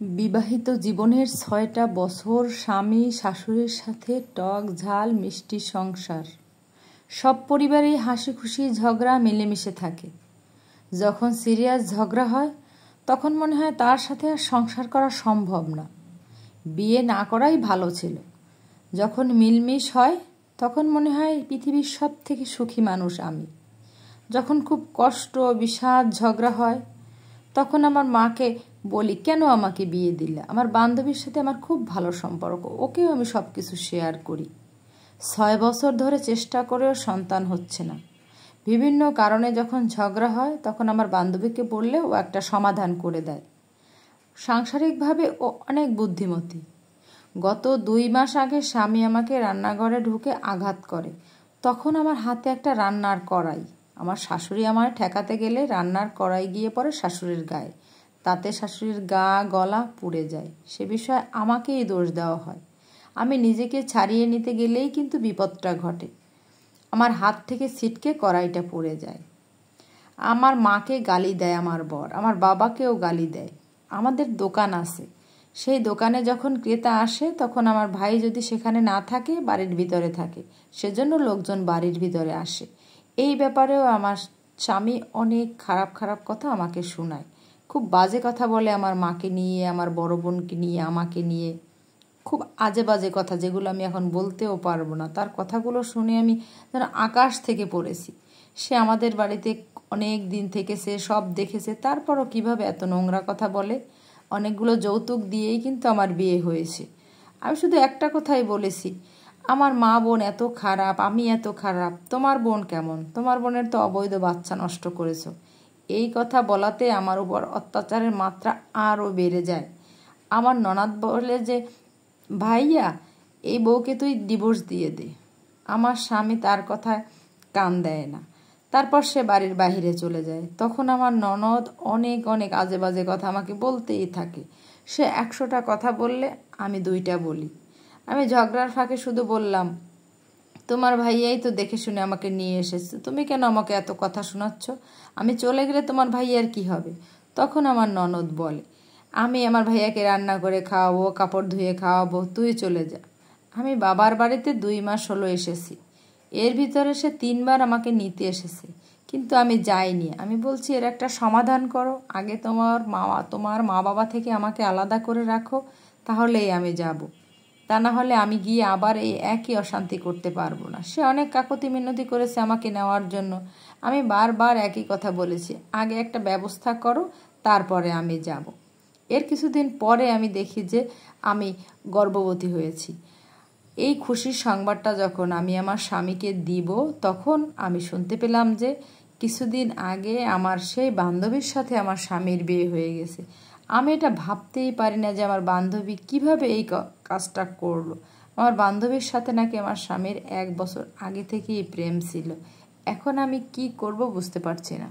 বিবাহিত জীবনের ৬টা বছর স্বামী শাশুড়ির সাথে টক ঝাল মিষ্টি সংসার। সব পরিবারেই হাসি খুশি ঝগড়া মিলেমিশে থাকে। যখন সিরিয়াস ঝগড়া হয় তখন মনে হয় তার সাথে আর সংসার করা সম্ভব না, বিয়ে না করাই ভালো ছিল। যখন মিলমিশ হয় তখন মনে হয় পৃথিবীর সব থেকে সুখী মানুষ আমি। যখন খুব কষ্ট বিষাদ ঝগড়া হয় তখন আমার মাকে বলি, কেন আমাকে বিয়ে দিলে? আমার বান্ধবীর সাথে আমার খুব ভালো সম্পর্ক, ওকেও আমি সব কিছু শেয়ার করি। ৬ বছর ধরে চেষ্টা করেও সন্তান হচ্ছে না। বিভিন্ন কারণে যখন ঝগড়া হয় তখন আমার বান্ধবীকে বললে ও একটা সমাধান করে দেয়। সাংসারিকভাবে ও অনেক বুদ্ধিমতী। গত ২ মাস আগে স্বামী আমাকে রান্নাঘরে ঢুকে আঘাত করে। তখন আমার হাতে একটা রান্নার কড়াই। আমার শাশুড়ি আমার ঠেকাতে গেলে রান্নার কড়াই গিয়ে পড়ে শাশুড়ির গায়ে। তাতে শাশুড়ির গা গলা পুড়ে যায়। সে বিষয়ে আমাকেই দোষ দেওয়া হয়। আমি নিজেকে ছাড়িয়ে নিতে গেলেই কিন্তু বিপদটা ঘটে। আমার হাত থেকে ছিটকে কড়াইটা পড়ে যায়। আমার মাকে গালি দেয় আমার বর, আমার বাবাকেও গালি দেয়। আমাদের দোকান আছে, সেই দোকানে যখন ক্রেতা আসে তখন আমার ভাই যদি সেখানে না থাকে, বাড়ির ভিতরে থাকে, সেজন্য লোকজন বাড়ির ভিতরে আসে। এই ব্যাপারেও আমার স্বামী অনেক খারাপ খারাপ কথা আমাকে শোনায়। খুব বাজে কথা বলে আমার মাকে নিয়ে, আমার বড় বোনকে নিয়ে, আমাকে নিয়ে। খুব আজে বাজে কথা, যেগুলো আমি এখন বলতেও পারবো না। তার কথাগুলো শুনে আমি যেন আকাশ থেকে পড়েছি। সে আমাদের বাড়িতে অনেক দিন থেকেছে, সব দেখেছে, তারপরও কিভাবে এত নোংরা কথা বলে। অনেকগুলো যৌতুক দিয়েই কিন্তু আমার বিয়ে হয়েছে। আমি শুধু একটা কথাই বলেছি, আমার মা বোন এত খারাপ, আমি এত খারাপ, তোমার বোন কেমন? তোমার বোনের তো অবৈধ বাচ্চা নষ্ট করেছো। এই কথা বলাতে আমার উপর অত্যাচারের মাত্রা আরও বেড়ে যায়। আমার ননদ বলে যে, ভাইয়া এই বউকে তুই ডিভোর্স দিয়ে দে। আমার স্বামী তার কথায় কান দেয় না। তারপর সে বাড়ির বাহিরে চলে যায়। তখন আমার ননদ অনেক অনেক আজে বাজে কথা আমাকে বলতেই থাকে। সে ১০০টা কথা বললে আমি ২টা বলি। আমি ঝগড়ার ফাঁকে শুধু বললাম, তোমার ভাইয়াই তো দেখে শুনে আমাকে নিয়ে এসেছে, তুমি কেন আমাকে এত কথা শোনাচ্ছ? আমি চলে গেলে তোমার ভাইয়ার কি হবে? তখন আমার ননদ বলে, আমি আমার ভাইয়াকে রান্না করে খাওয়াবো, কাপড় ধুয়ে খাওয়াবো, তুই চলে যা। আমি বাবার বাড়িতে ২ মাস হলো এসেছি। এর ভিতরে সে ৩ বার আমাকে নিতে এসেছে, কিন্তু আমি যাইনি। আমি বলছি, এর একটা সমাধান করো। আগে তোমার মা বাবা থেকে আমাকে আলাদা করে রাখো, তাহলেই আমি যাব। তা না হলে আমি গিয়ে আবার এই একই অশান্তি করতে পারবো না। সে অনেক কাকুতি মিনতি করেছে আমাকে নেওয়ার জন্য। আমি বারবার একই কথা বলেছি, আগে একটা ব্যবস্থা করো, তারপরে আমি যাব। এর কিছুদিন পরে আমি দেখি যে আমি গর্ভবতী হয়েছি। এই খুশির সংবাদটা যখন আমি আমার স্বামীকে দিব, তখন আমি শুনতে পেলাম যে কিছুদিন আগে আমার সেই বান্ধবীর সাথে আমার স্বামীর বিয়ে হয়ে গেছে। আমি এটা ভাবতেই পারি না যে আমার বান্ধবী কিভাবে এই কাজটা করলো। আমার বান্ধবীর সাথে নাকি আমার স্বামীর ১ বছর আগে থেকেই প্রেম ছিল। এখন আমি কি করব বুঝতে পারছি না।